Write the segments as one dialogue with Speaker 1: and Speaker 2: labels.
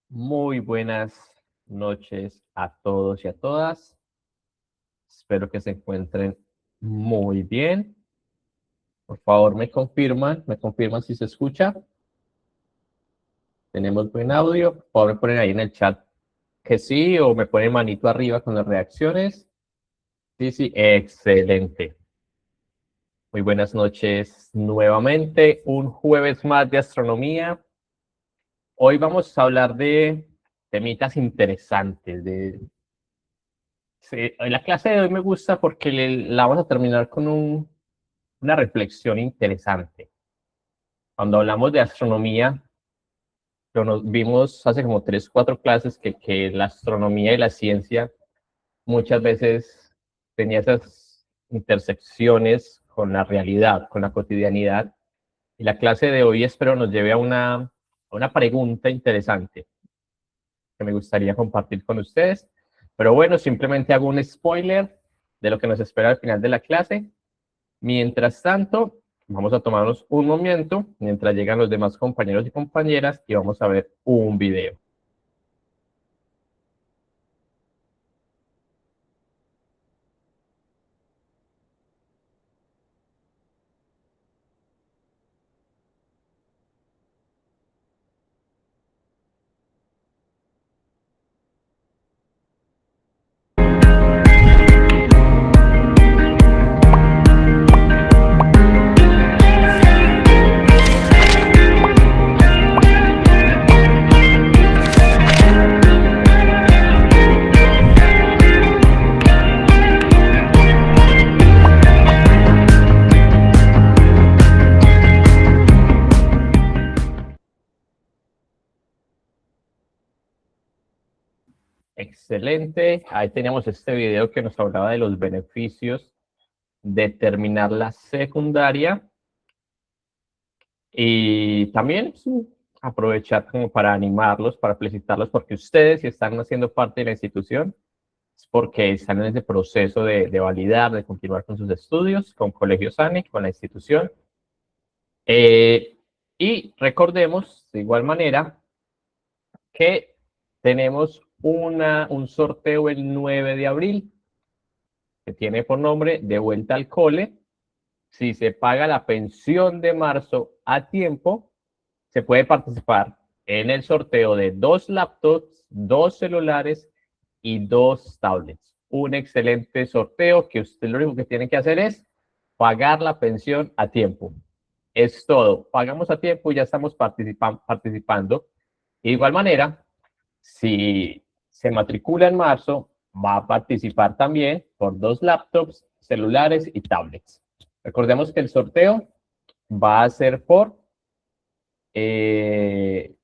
Speaker 1: Muy buenas noches a todos y a todas. Espero que se encuentren muy bien. Por favor, me confirman si se escucha. Tenemos buen audio. Por favor, me ponen ahí en el chat que sí o me ponen manito arriba con las reacciones. Sí, sí, excelente. Muy buenas noches nuevamente. Un jueves más de astronomía. Hoy vamos a hablar de temitas interesantes, Sí, la clase de hoy me gusta porque la vamos a terminar con una reflexión interesante. Cuando hablamos de astronomía, nos vimos hace como 3, 4 clases que la astronomía y la ciencia muchas veces tenía esas intersecciones con la realidad, con la cotidianidad. Y la clase de hoy espero nos lleve a una pregunta interesante que me gustaría compartir con ustedes. Pero bueno, simplemente hago un spoiler de lo que nos espera al final de la clase. Mientras tanto, vamos a tomarnos un momento mientras llegan los demás compañeros y compañeras y vamos a ver un video. Excelente. Ahí teníamos este video que nos hablaba de los beneficios de terminar la secundaria y también sí, aprovechar como para animarlos, para felicitarlos, porque ustedes, si están haciendo parte de la institución, es porque están en ese proceso de validar, de continuar con sus estudios, con Colegio Sani, con la institución. Y recordemos, de igual manera, que tenemos un sorteo el 9 de abril, que tiene por nombre De Vuelta al Cole. Si se paga la pensión de marzo a tiempo, se puede participar en el sorteo de 2 laptops, 2 celulares y 2 tablets. Un excelente sorteo que usted lo único que tiene que hacer es pagar la pensión a tiempo. Es todo. Pagamos a tiempo y ya estamos participando. De igual manera, si se matricula en marzo, va a participar también por 2 laptops, celulares y tablets. Recordemos que el sorteo va a ser eh,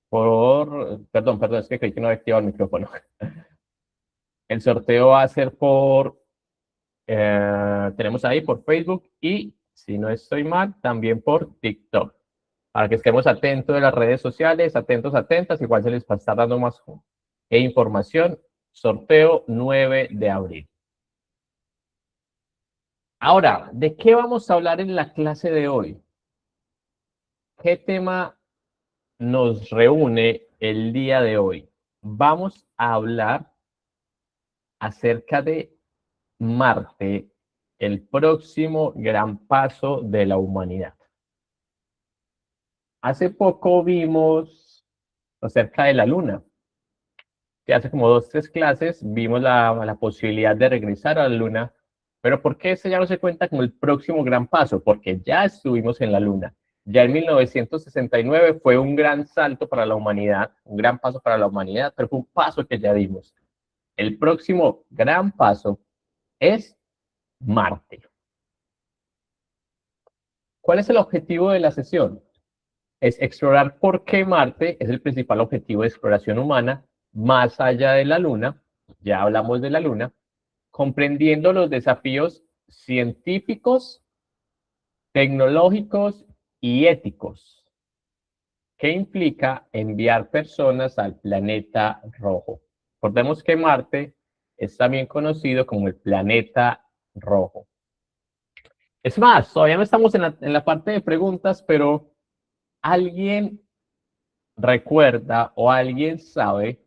Speaker 1: perdón, es que creí que no había activado el micrófono. El sorteo va a ser tenemos ahí por Facebook y, si no estoy mal, también por TikTok. Para que estemos atentos de las redes sociales, atentos, atentas, igual se les va a estar dando más información. Sorteo 9 de abril. Ahora, ¿de qué vamos a hablar en la clase de hoy? ¿Qué tema nos reúne el día de hoy? Vamos a hablar acerca de Marte, el próximo gran paso de la humanidad. Hace poco vimos acerca de la Luna, que hace como 2, 3 clases vimos la posibilidad de regresar a la Luna, pero ¿por qué ese ya no se cuenta como el próximo gran paso? Porque ya estuvimos en la Luna. Ya en 1969 fue un gran salto para la humanidad, un gran paso para la humanidad, pero fue un paso que ya dimos. El próximo gran paso es Marte. ¿Cuál es el objetivo de la sesión? Es explorar por qué Marte es el principal objetivo de exploración humana más allá de la Luna. Ya hablamos de la Luna, comprendiendo los desafíos científicos, tecnológicos y éticos que implica enviar personas al planeta rojo. Recordemos que Marte es también conocido como el planeta rojo. Es más, todavía no estamos en la parte de preguntas, pero ¿alguien recuerda o alguien sabe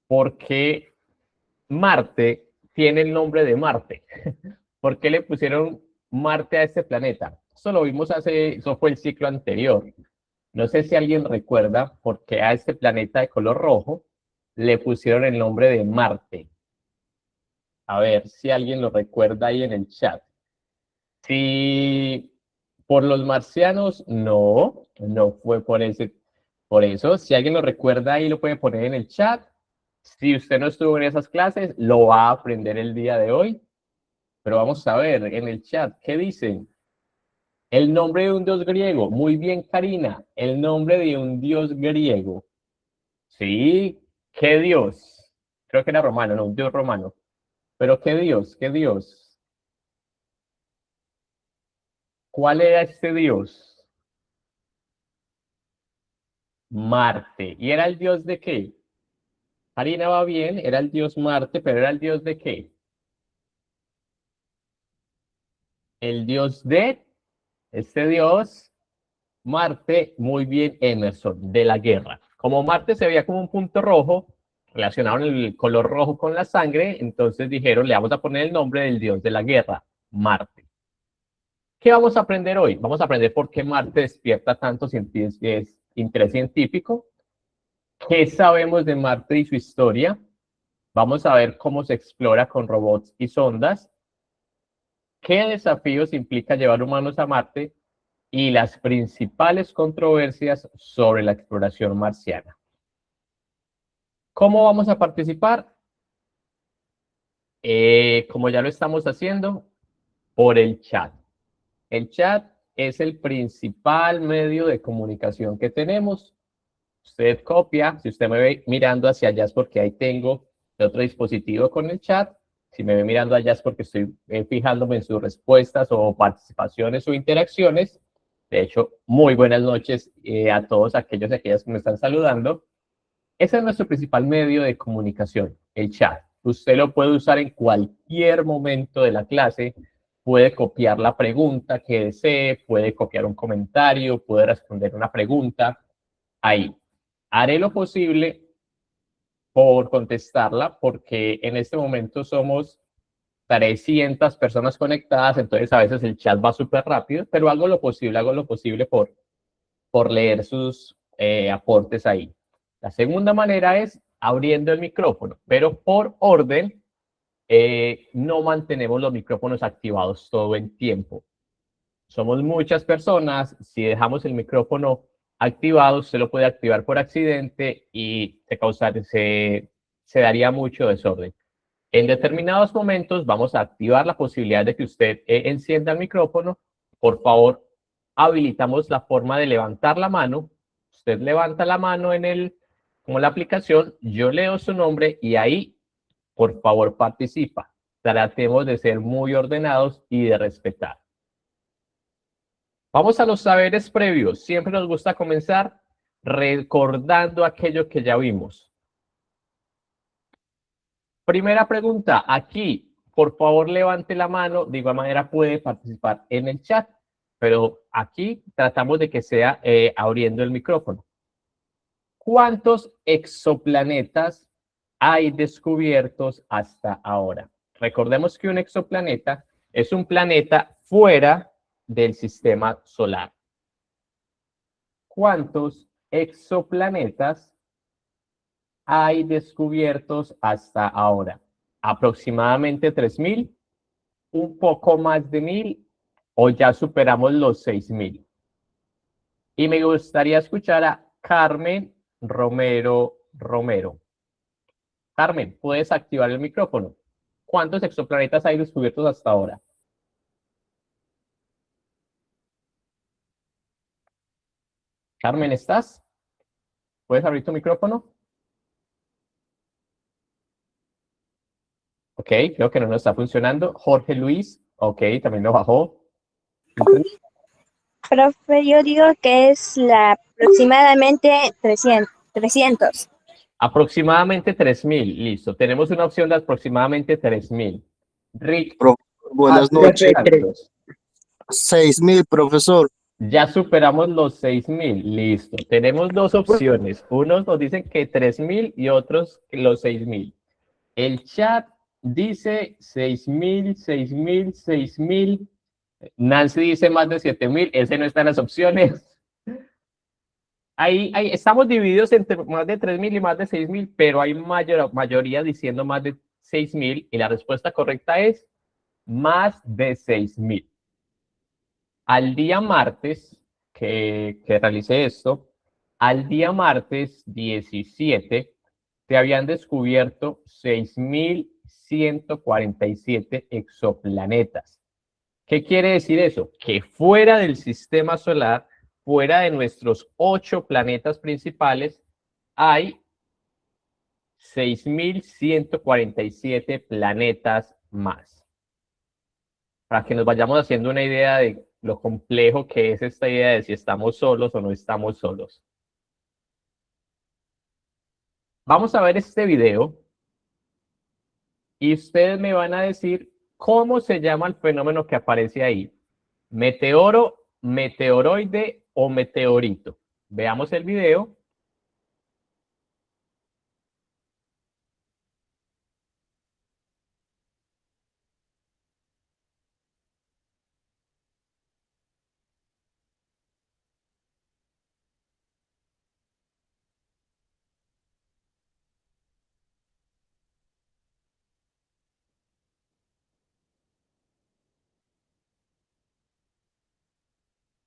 Speaker 1: por qué Marte tiene el nombre de Marte? ¿Por qué le pusieron Marte a este planeta? Eso lo vimos eso fue el ciclo anterior. No sé si alguien recuerda por qué a este planeta de color rojo le pusieron el nombre de Marte. A ver si alguien lo recuerda ahí en el chat. Si por los marcianos, no fue por eso. Si alguien lo recuerda ahí, lo puede poner en el chat. Si usted no estuvo en esas clases, lo va a aprender el día de hoy. Pero vamos a ver en el chat, ¿qué dicen? El nombre de un dios griego. Muy bien, Karina. El nombre de un dios griego. Sí, ¿qué dios? Creo que era romano, no, un dios romano. Pero ¿qué dios? ¿Qué dios? ¿Cuál era este dios? Marte. ¿Y era el dios de qué? Karina va bien, era el dios Marte, pero ¿era el dios de qué? El dios de este dios Marte, muy bien, Emerson, de la guerra. Como Marte se veía como un punto rojo, relacionaron el color rojo con la sangre, entonces dijeron, le vamos a poner el nombre del dios de la guerra, Marte. ¿Qué vamos a aprender hoy? Vamos a aprender por qué Marte despierta tanto interés científico, qué sabemos de Marte y su historia, vamos a ver cómo se explora con robots y sondas, qué desafíos implica llevar humanos a Marte y las principales controversias sobre la exploración marciana. ¿Cómo vamos a participar? Como ya lo estamos haciendo, por el chat. El chat es el principal medio de comunicación que tenemos. Usted copia, si usted me ve mirando hacia allá es porque ahí tengo otro dispositivo con el chat. Si me ve mirando allá es porque estoy fijándome en sus respuestas o participaciones o interacciones. De hecho, muy buenas noches a todos aquellos y aquellas que me están saludando. Ese es nuestro principal medio de comunicación, el chat. Usted lo puede usar en cualquier momento de la clase, puede copiar la pregunta que desee, puede copiar un comentario, puede responder una pregunta. Ahí. Haré lo posible por contestarla porque en este momento somos 300 personas conectadas, entonces a veces el chat va súper rápido, pero hago lo posible por leer sus aportes ahí. La segunda manera es abriendo el micrófono, pero por orden no mantenemos los micrófonos activados todo el tiempo. Somos muchas personas, si dejamos el micrófono activado, usted lo puede activar por accidente y se daría mucho desorden. En determinados momentos vamos a activar la posibilidad de que usted encienda el micrófono. Por favor, habilitamos la forma de levantar la mano. Usted levanta la mano como la aplicación, yo leo su nombre y ahí, por favor, participa. Tratemos de ser muy ordenados y de respetar. Vamos a los saberes previos. Siempre nos gusta comenzar recordando aquello que ya vimos. Primera pregunta, aquí, por favor levante la mano, de igual manera puede participar en el chat, pero aquí tratamos de que sea abriendo el micrófono. ¿Cuántos exoplanetas hay descubiertos hasta ahora? Recordemos que un exoplaneta es un planeta fuera del sistema solar. ¿Cuántos exoplanetas hay descubiertos hasta ahora? Aproximadamente 3.000, un poco más de 1.000 o ya superamos los 6.000. Y me gustaría escuchar a Carmen Romero. Carmen, ¿puedes activar el micrófono? ¿Cuántos exoplanetas hay descubiertos hasta ahora? Carmen, ¿estás? ¿Puedes abrir tu micrófono? Ok, creo que no nos está funcionando. Jorge Luis, ok, también lo bajó.
Speaker 2: Profe, yo digo que es aproximadamente 300.
Speaker 1: Aproximadamente 3.000, listo. Tenemos una opción de aproximadamente 3.000. Rick,
Speaker 3: Buenas noches.
Speaker 4: 6.000, profesor.
Speaker 1: Ya superamos los 6.000. Listo. Tenemos dos opciones. Unos nos dicen que 3.000 y otros que los 6.000. El chat dice 6.000, 6.000, 6.000. Nancy dice más de 7.000. Ese no está en las opciones. Ahí estamos divididos entre más de 3.000 y más de 6.000, pero hay mayoría diciendo más de 6.000 y la respuesta correcta es más de 6.000. Al día martes que realicé esto, al día martes 17 se habían descubierto 6.147 exoplanetas. ¿Qué quiere decir eso? Que fuera del sistema solar, fuera de nuestros 8 planetas principales, hay 6.147 planetas más. Para que nos vayamos haciendo una idea de lo complejo que es esta idea de si estamos solos o no estamos solos. Vamos a ver este video y ustedes me van a decir cómo se llama el fenómeno que aparece ahí. Meteoro, meteoroide o meteorito. Veamos el video.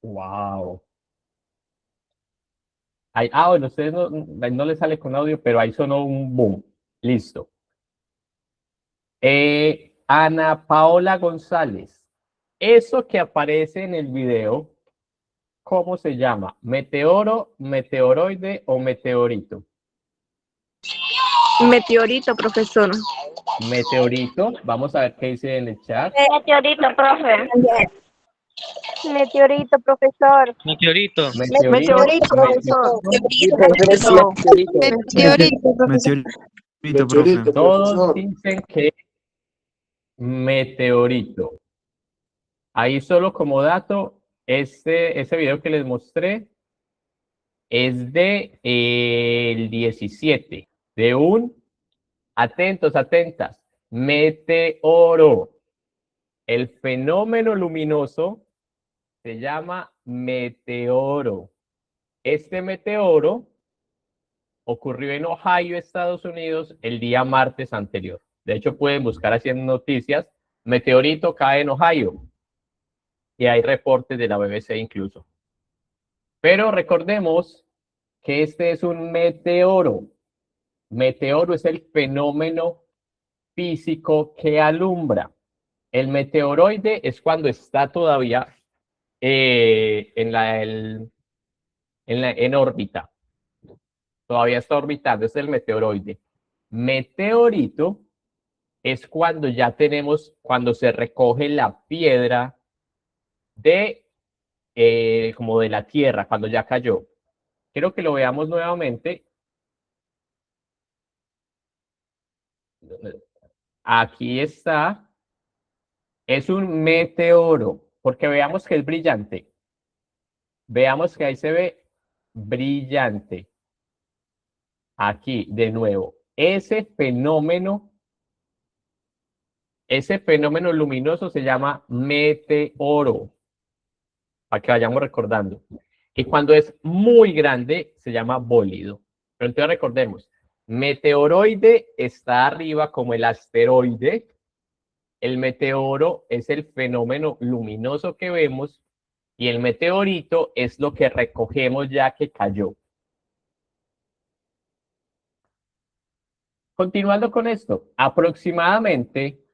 Speaker 1: Wow. Bueno, a ustedes no les sale con audio, pero ahí sonó un boom. Listo. Ana Paola González. Eso que aparece en el video, ¿cómo se llama? ¿Meteoro, meteoroide o meteorito?
Speaker 3: Meteorito, profesor.
Speaker 1: Meteorito. Vamos a ver qué dice en el chat.
Speaker 3: Meteorito, profe.
Speaker 2: Meteorito, profesor.
Speaker 4: Meteorito.
Speaker 3: Meteorito, profesor.
Speaker 2: Meteorito, profesor.
Speaker 5: Meteorito, profe.
Speaker 1: Todos dicen que meteorito. Ahí solo como dato, ese video que les mostré es de el 17, de un, atentos, atentas, meteoro. El fenómeno luminoso se llama meteoro. Este meteoro ocurrió en Ohio, Estados Unidos, el día martes anterior. De hecho, pueden buscar así en noticias, meteorito cae en Ohio. Y hay reportes de la BBC incluso. Pero recordemos que este es un meteoro. Meteoro es el fenómeno físico que alumbra. El meteoroide es cuando está todavía en órbita. Todavía está orbitando, es el meteoroide. Meteorito es cuando ya tenemos, cuando se recoge la piedra de como de la Tierra, cuando ya cayó. Quiero que lo veamos nuevamente. Aquí está. Es un meteoro, porque veamos que es brillante. Veamos que ahí se ve brillante. Aquí, de nuevo. Ese fenómeno luminoso se llama meteoro. Para que vayamos recordando. Y cuando es muy grande, se llama bólido. Pero entonces recordemos, meteoroide está arriba como el asteroide. El meteoro es el fenómeno luminoso que vemos y el meteorito es lo que recogemos ya que cayó. Continuando con esto, aproximadamente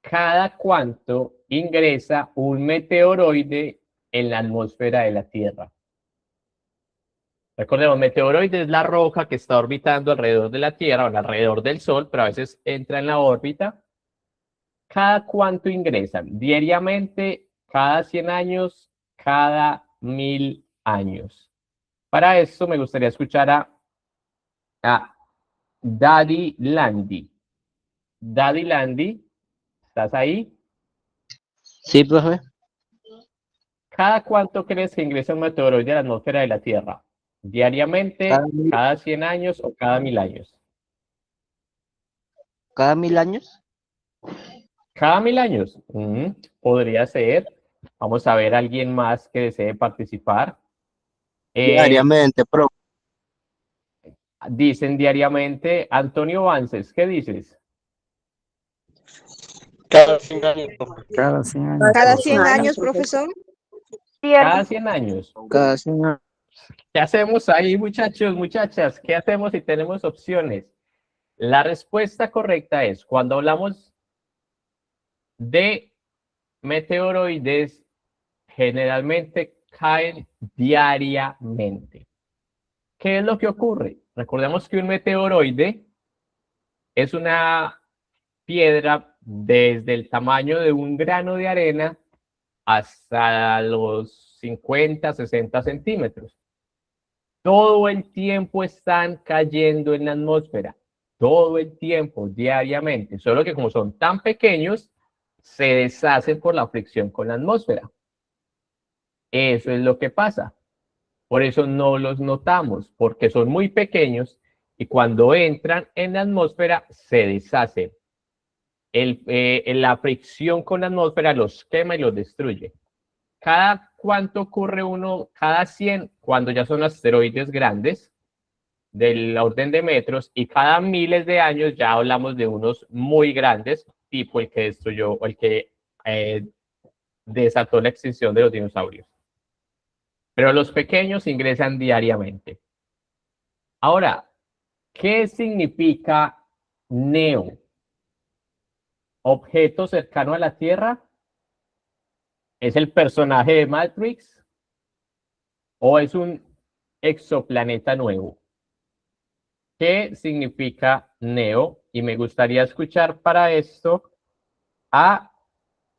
Speaker 1: cada cuánto ingresa un meteoroide en la atmósfera de la Tierra. Recordemos, meteoroide es la roca que está orbitando alrededor de la Tierra o alrededor del Sol, pero a veces entra en la órbita. ¿Cada cuánto ingresan? Diariamente, cada 100 años, cada 1000 años. Para esto me gustaría escuchar a Daddy Landy. Daddy Landy, ¿estás ahí?
Speaker 4: Sí, profe.
Speaker 1: ¿Cada cuánto crees que ingresa un meteoroide a la atmósfera de la Tierra? ¿Diariamente, cada 100 años o cada 1000 años?
Speaker 4: ¿Cada 1000 años?
Speaker 1: Cada 1000 años. Podría ser. Vamos a ver a alguien más que desee participar.
Speaker 4: Diariamente, profe.
Speaker 1: Dicen diariamente. Antonio Vances, ¿qué dices?
Speaker 5: Cada 100 años, profe.
Speaker 6: Cada 100 años.
Speaker 2: Cada
Speaker 6: profesor.
Speaker 2: 100 años, profesor.
Speaker 1: Cada 100 años.
Speaker 4: Cada 100 años.
Speaker 1: ¿Qué hacemos ahí, muchachos, muchachas? ¿Qué hacemos si tenemos opciones? La respuesta correcta es, cuando hablamos de meteoroides, generalmente caen diariamente. ¿Qué es lo que ocurre? Recordemos que un meteoroide es una piedra desde el tamaño de un grano de arena hasta los 50, 60 centímetros. Todo el tiempo están cayendo en la atmósfera. Todo el tiempo, diariamente. Solo que como son tan pequeños, se deshacen por la fricción con la atmósfera. Eso es lo que pasa. Por eso no los notamos, porque son muy pequeños y cuando entran en la atmósfera se deshacen. La fricción con la atmósfera los quema y los destruye. ¿Cada cuánto ocurre uno? Cada 100, cuando ya son asteroides grandes, del orden de metros, y cada miles de años ya hablamos de unos muy grandes, tipo el que destruyó o el que desató la extinción de los dinosaurios. Pero los pequeños ingresan diariamente. Ahora, ¿qué significa NEO? ¿Objeto cercano a la Tierra? ¿Es el personaje de Matrix? ¿O es un exoplaneta nuevo? ¿Qué significa NEO? Y me gustaría escuchar para esto a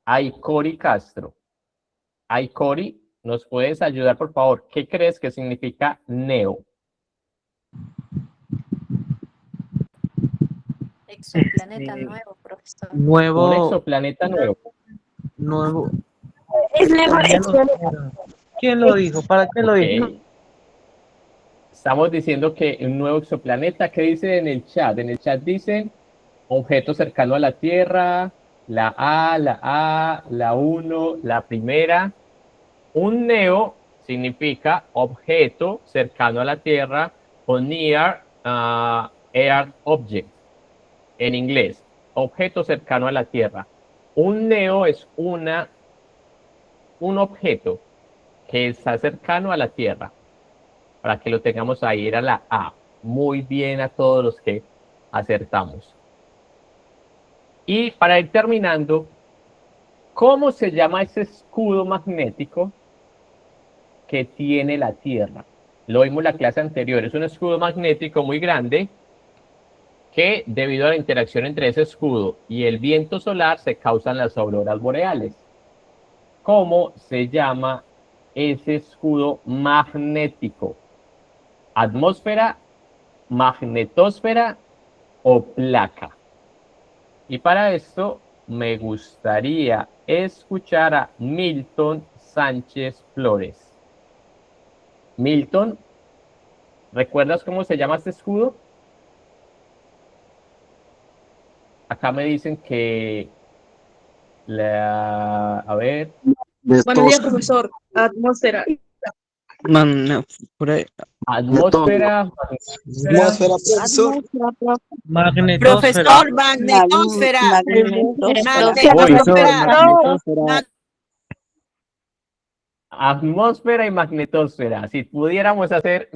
Speaker 1: Aikori Castro. Aikori, ¿nos puedes ayudar, por favor? ¿Qué crees que significa NEO?
Speaker 7: Exoplaneta nuevo, profesor.
Speaker 1: Un
Speaker 6: Nuevo,
Speaker 1: exoplaneta nuevo.
Speaker 6: nuevo.
Speaker 3: Es mejor
Speaker 6: ¿Quién lo dijo? ¿Para qué lo dijo?
Speaker 1: Ok. Estamos diciendo que un nuevo exoplaneta. ¿Qué dice en el chat? En el chat dicen objeto cercano a la Tierra, la 1, la primera. Un NEO significa objeto cercano a la Tierra o near Earth object en inglés, objeto cercano a la Tierra. Un NEO es un objeto que está cercano a la Tierra. Para que lo tengamos ahí, era la A. Muy bien a todos los que acertamos. Y para ir terminando, ¿cómo se llama ese escudo magnético que tiene la Tierra? Lo vimos en la clase anterior. Es un escudo magnético muy grande que, debido a la interacción entre ese escudo y el viento solar, se causan las auroras boreales. ¿Cómo se llama ese escudo magnético? ¿Atmósfera, magnetosfera o placa? Y para esto me gustaría escuchar a Milton Sánchez Flores. Milton, ¿recuerdas cómo se llama este escudo? Acá me dicen que a ver.
Speaker 3: Buenos días, profesor. Atmósfera.
Speaker 1: Atmósfera,
Speaker 5: Atmósfera, profesor.
Speaker 6: Magnetosfera.
Speaker 2: Profesor, magnetosfera.
Speaker 1: atmósfera y magnetosfera. Si pudiéramos hacer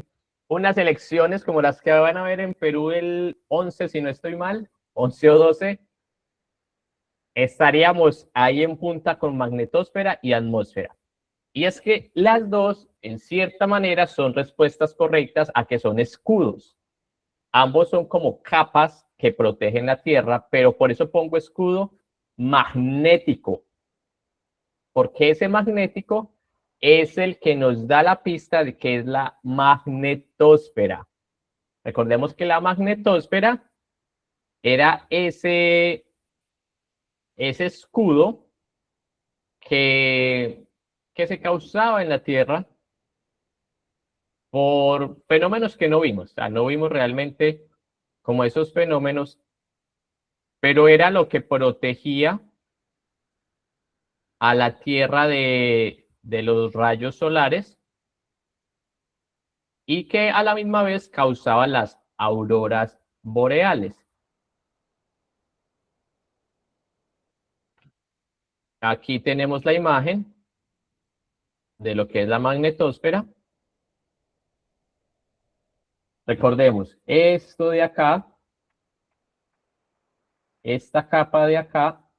Speaker 1: unas elecciones como las que van a ver en Perú el 11, si no estoy mal, 11 o 12, estaríamos ahí en punta con magnetosfera y atmósfera. Y es que las dos, en cierta manera, son respuestas correctas a que son escudos. Ambos son como capas que protegen la Tierra, pero por eso pongo escudo magnético. Porque ese magnético es el que nos da la pista de que es la magnetosfera. Recordemos que la magnetosfera era ese escudo que que se causaba en la Tierra por fenómenos que no vimos. O sea, no vimos realmente como esos fenómenos, pero era lo que protegía a la Tierra de los rayos solares y que a la misma vez causaba las auroras boreales. Aquí tenemos la imagen de lo que es la magnetosfera. Recordemos, esto de acá, esta capa de acá,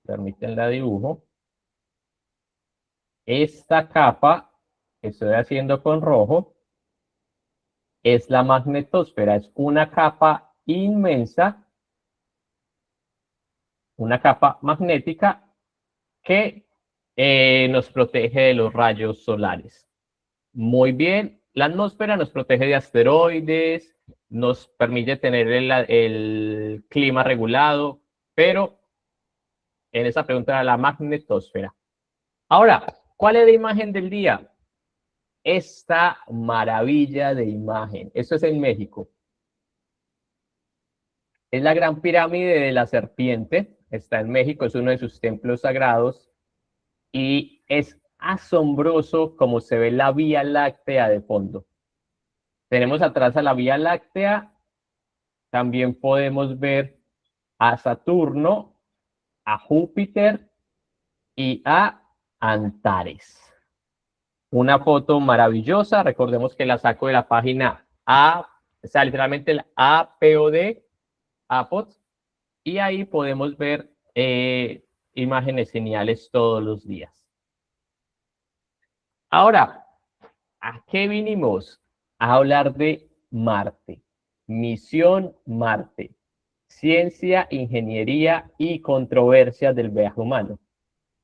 Speaker 1: permiten la dibujo, esta capa que estoy haciendo con rojo es la magnetosfera, es una capa inmensa, una capa magnética que nos protege de los rayos solares. Muy bien, la atmósfera nos protege de asteroides, nos permite tener el clima regulado, pero en esa pregunta era la magnetosfera. Ahora, ¿cuál es la imagen del día? Esta maravilla de imagen. Esto es en México. Es la Gran Pirámide de la Serpiente. Está en México, es uno de sus templos sagrados. Y es asombroso cómo se ve la Vía Láctea de fondo. Tenemos atrás a la Vía Láctea. También podemos ver a Saturno, a Júpiter y a Antares. Una foto maravillosa. Recordemos que la saco de la página A, o sea, literalmente el APOD, APOD, y ahí podemos ver imágenes geniales todos los días. Ahora, ¿a qué vinimos? A hablar de Marte. Misión Marte. Ciencia, ingeniería y controversias del viaje humano.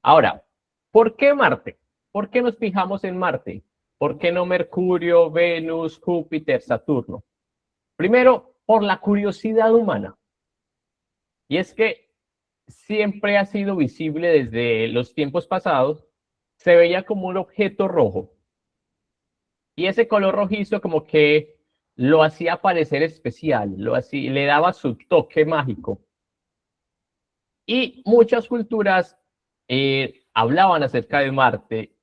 Speaker 1: Ahora, ¿por qué Marte? ¿Por qué nos fijamos en Marte? ¿Por qué no Mercurio, Venus, Júpiter, Saturno? Primero, por la curiosidad humana. Y es que siempre ha sido visible desde los tiempos pasados, se veía como un objeto rojo. Y ese color rojizo como que lo hacía parecer especial, le daba su toque mágico. Y muchas culturas hablaban acerca de Marte,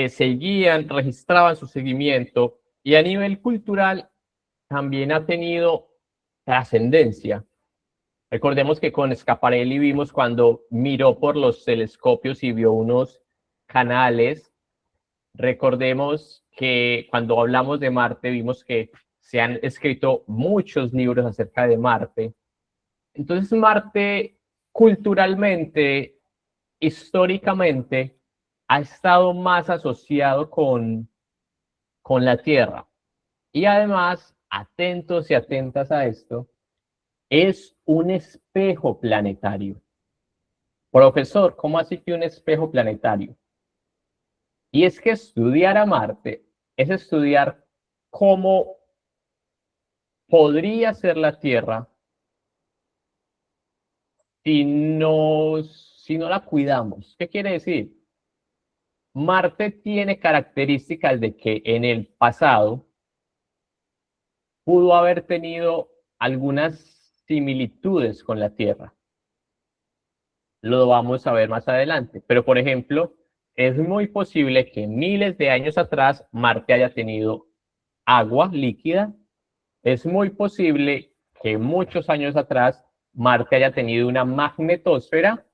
Speaker 1: seguían, registraban su seguimiento, y a nivel cultural también ha tenido trascendencia. Recordemos que con Schiaparelli vimos cuando miró por los telescopios y vio unos canales. Recordemos que cuando hablamos de Marte vimos que se han escrito muchos libros acerca de Marte. Entonces Marte culturalmente, históricamente, ha estado más asociado con la Tierra. Y además, atentos y atentas a esto, es un espejo planetario. Profesor, ¿cómo así que un espejo planetario? Y es que estudiar a Marte es estudiar cómo podría ser la Tierra si no la cuidamos. ¿Qué quiere decir? Marte tiene características de que en el pasado pudo haber tenido algunas similitudes con la Tierra. Lo vamos a ver más adelante. Pero, por ejemplo, es muy posible que miles de años atrás Marte haya tenido agua líquida. Es muy posible que muchos años atrás Marte haya tenido una magnetosfera.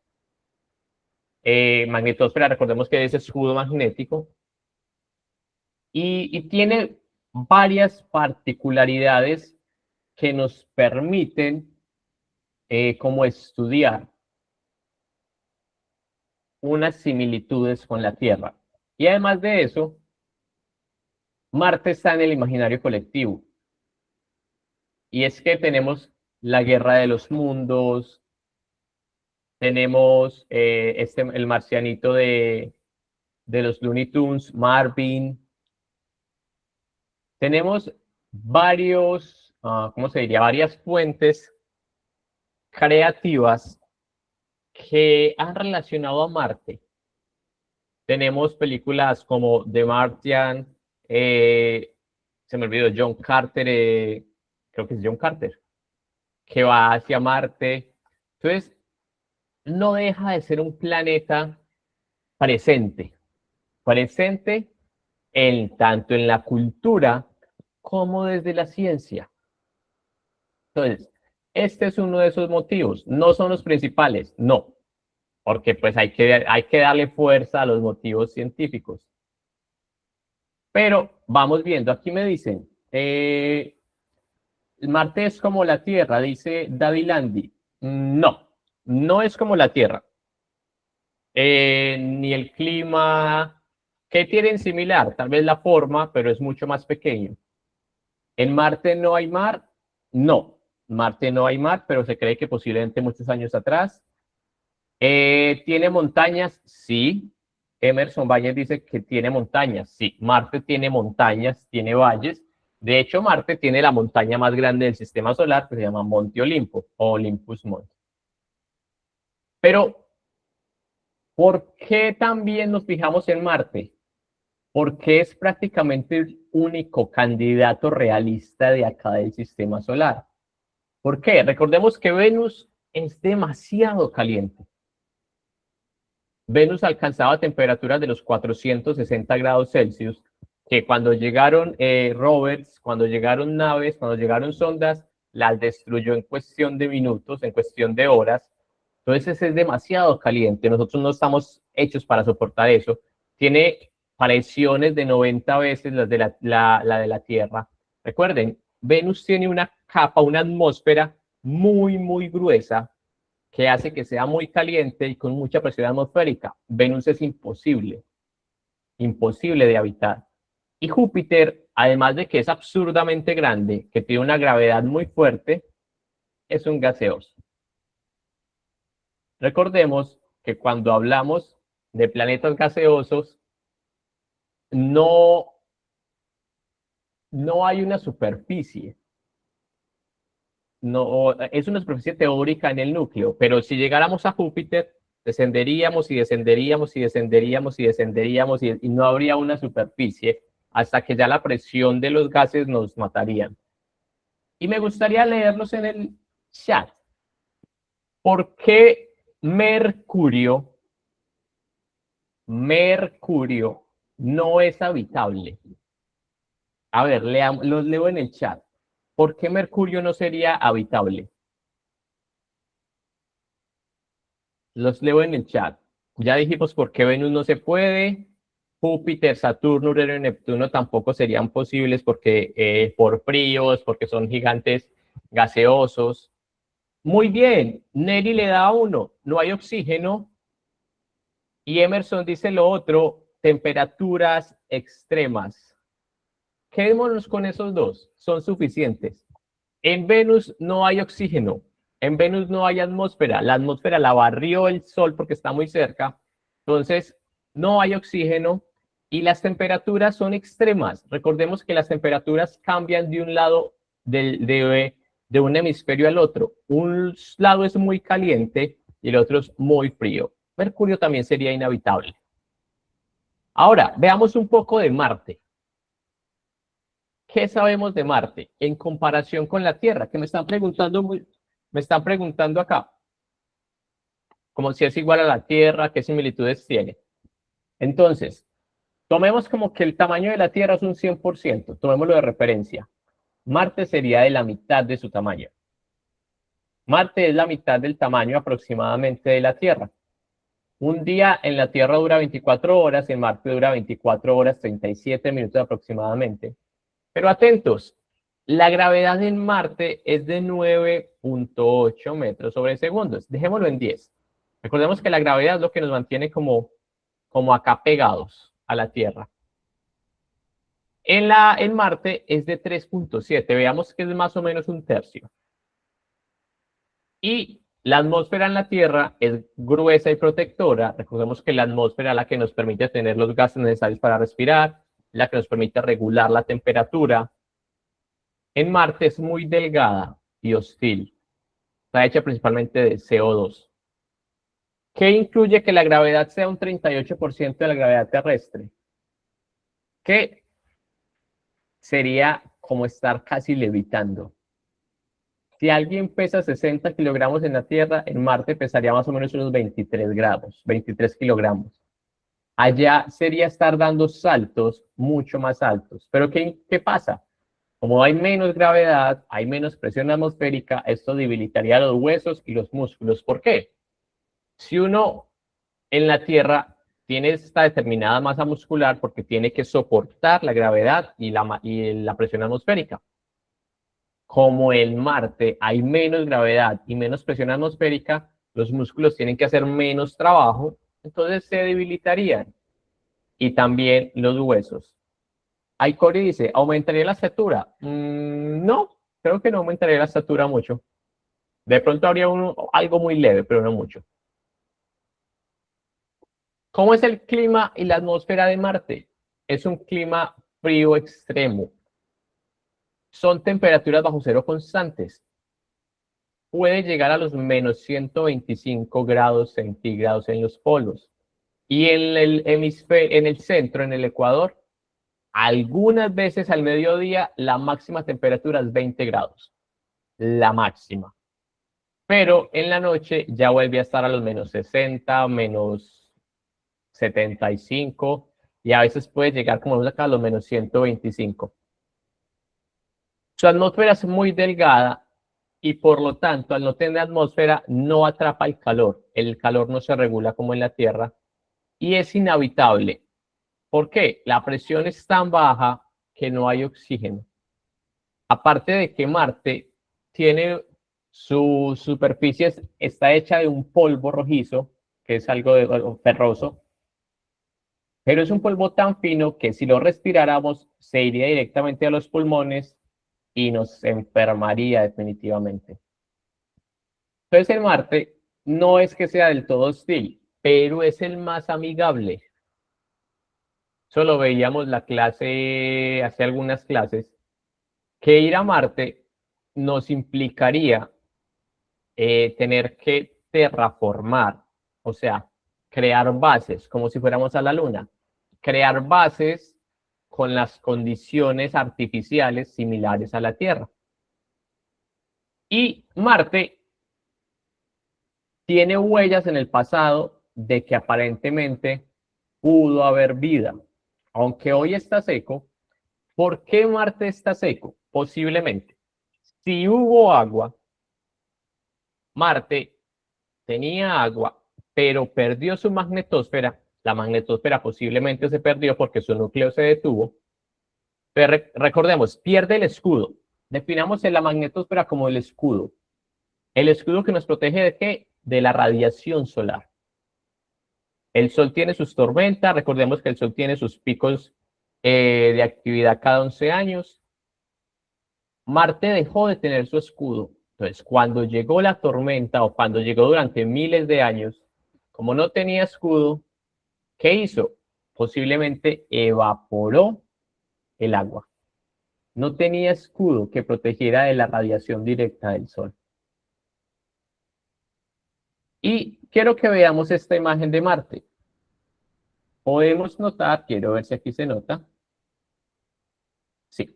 Speaker 1: Magnetosfera, recordemos que es escudo magnético. Y tiene varias particularidades que nos permiten como estudiar unas similitudes con la Tierra. Y además de eso, Marte está en el imaginario colectivo. Y es que tenemos la Guerra de los Mundos, tenemos el marcianito de los Looney Tunes, Marvin. Tenemos varios, ¿cómo se diría? Varias fuentes creativas que han relacionado a Marte Tenemos películas como The Martian, se me olvidó, John Carter, creo que es John Carter, que va hacia Marte. Entonces, no deja de ser un planeta presente tanto en la cultura como desde la ciencia. Entonces, este es uno de esos motivos. No son los principales, no, porque pues hay que darle fuerza a los motivos científicos. Pero vamos viendo, aquí me dicen, Marte es como la Tierra, dice Davilandi. No, no es como la Tierra. Ni el clima, ¿qué tienen similar? Tal vez la forma, pero es mucho más pequeño. ¿En Marte no hay mar? No, Marte no hay mar, pero se cree que posiblemente muchos años atrás. ¿Tiene montañas? Sí. Emerson Valles dice que tiene montañas. Sí, Marte tiene montañas, tiene valles. De hecho, Marte tiene la montaña más grande del sistema solar, que se llama Monte Olimpo, o Olympus Mons. Pero, ¿por qué también nos fijamos en Marte? Porque es prácticamente el único candidato realista de acá del sistema solar. ¿Por qué? Recordemos que Venus es demasiado caliente. Venus alcanzaba temperaturas de los 460 grados Celsius, que cuando llegaron rovers, cuando llegaron naves, cuando llegaron sondas, las destruyó en cuestión de minutos, en cuestión de horas. Entonces es demasiado caliente. Nosotros no estamos hechos para soportar eso. Tiene presiones de 90 veces las de la de la Tierra. Recuerden, Venus tiene una capa, una atmósfera muy, muy gruesa, que hace que sea muy caliente y con mucha presión atmosférica. Venus es imposible de habitar. Y Júpiter, además de que es absurdamente grande, que tiene una gravedad muy fuerte, es un gaseoso. Recordemos que cuando hablamos de planetas gaseosos, no hay una superficie. No, es una superficie teórica en el núcleo, pero si llegáramos a Júpiter, descenderíamos y descenderíamos y descenderíamos y descenderíamos y no habría una superficie hasta que ya la presión de los gases nos matarían. Y me gustaría leerlos en el chat. ¿Por qué Mercurio no es habitable? A ver, los leo en el chat. ¿Por qué Mercurio no sería habitable? Los leo en el chat. Ya dijimos por qué Venus no se puede. Júpiter, Saturno, Urano y Neptuno tampoco serían posibles porque por fríos, porque son gigantes gaseosos. Muy bien, Neri le da 1. No hay oxígeno. Y Emerson dice lo otro, temperaturas extremas. Quedémonos con esos dos, son suficientes. En Venus no hay oxígeno, en Venus no hay atmósfera, la atmósfera la barrió el Sol porque está muy cerca, entonces no hay oxígeno y las temperaturas son extremas. Recordemos que las temperaturas cambian de un lado de un hemisferio al otro. Un lado es muy caliente y el otro es muy frío. Mercurio también sería inhabitable. Ahora, veamos un poco de Marte. ¿Qué sabemos de Marte en comparación con la Tierra? Que me están preguntando acá. Como si es igual a la Tierra, ¿qué similitudes tiene? Entonces, tomemos como que el tamaño de la Tierra es un 100%, tomémoslo de referencia. Marte sería de la mitad de su tamaño. Marte es la mitad del tamaño aproximadamente de la Tierra. Un día en la Tierra dura 24 horas, en Marte dura 24 horas, 37 minutos aproximadamente. Pero atentos, la gravedad en Marte es de 9.8 metros sobre segundo. Dejémoslo en 10. Recordemos que la gravedad es lo que nos mantiene como acá pegados a la Tierra. En Marte es de 3.7. Veamos que es más o menos un tercio. Y la atmósfera en la Tierra es gruesa y protectora. Recordemos que la atmósfera es la que nos permite tener los gases necesarios para respirar, la que nos permite regular la temperatura. En Marte es muy delgada y hostil. Está hecha principalmente de CO2. ¿Qué incluye que la gravedad sea un 38% de la gravedad terrestre? Que sería como estar casi levitando. Si alguien pesa 60 kilogramos en la Tierra, en Marte pesaría más o menos unos 23 kilogramos. Allá sería estar dando saltos mucho más altos. Pero ¿qué pasa? Como hay menos gravedad, hay menos presión atmosférica, esto debilitaría los huesos y los músculos. ¿Por qué? Si uno en la Tierra tiene esta determinada masa muscular porque tiene que soportar la gravedad y la presión atmosférica. Como en Marte hay menos gravedad y menos presión atmosférica, los músculos tienen que hacer menos trabajo, entonces se debilitarían. Y también los huesos. Cori dice, ¿aumentaría la estatura? No, creo que no aumentaría la estatura mucho. De pronto habría algo muy leve, pero no mucho. ¿Cómo es el clima y la atmósfera de Marte? Es un clima frío extremo. Son temperaturas bajo cero constantes. Puede llegar a los menos 125 grados centígrados en los polos. Y en el centro, en el Ecuador, algunas veces al mediodía la máxima temperatura es 20 grados. La máxima. Pero en la noche ya vuelve a estar a los menos 60, menos 75 y a veces puede llegar como acá a los menos 125. Su atmósfera es muy delgada y por lo tanto al no tener atmósfera no atrapa el calor no se regula como en la Tierra y es inhabitable. ¿Por qué? La presión es tan baja que no hay oxígeno. Aparte de que Marte tiene su superficie está hecha de un polvo rojizo, que es algo ferroso, pero es un polvo tan fino que si lo respiráramos se iría directamente a los pulmones y nos enfermaría definitivamente. Entonces el Marte no es que sea del todo hostil, pero es el más amigable. Eso lo veíamos hace algunas clases, que ir a Marte nos implicaría tener que terraformar, o sea, crear bases, como si fuéramos a la Luna, crear bases con las condiciones artificiales similares a la Tierra. Y Marte tiene huellas en el pasado de que aparentemente pudo haber vida, aunque hoy está seco. ¿Por qué Marte está seco? Posiblemente. Si hubo agua, Marte tenía agua, pero perdió su magnetosfera. La magnetosfera posiblemente se perdió porque su núcleo se detuvo. Pero recordemos, pierde el escudo. Definamos la magnetosfera como el escudo. El escudo que nos protege ¿de qué? De la radiación solar. El Sol tiene sus tormentas. Recordemos que el Sol tiene sus picos de actividad cada 11 años. Marte dejó de tener su escudo. Entonces, cuando llegó la tormenta o cuando llegó durante miles de años, como no tenía escudo, ¿qué hizo? Posiblemente evaporó el agua. No tenía escudo que protegiera de la radiación directa del Sol. Y quiero que veamos esta imagen de Marte. Podemos notar, quiero ver si aquí se nota. Sí.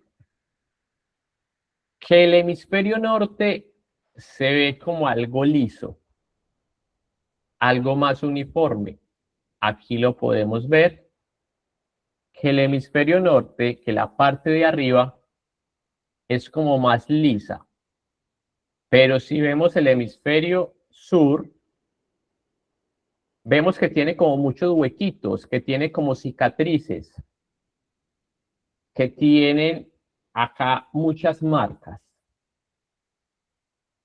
Speaker 1: Que el hemisferio norte se ve como algo liso, algo más uniforme. Aquí lo podemos ver, que el hemisferio norte, que la parte de arriba, es como más lisa. Pero si vemos el hemisferio sur, vemos que tiene como muchos huequitos, que tiene como cicatrices, que tienen acá muchas marcas.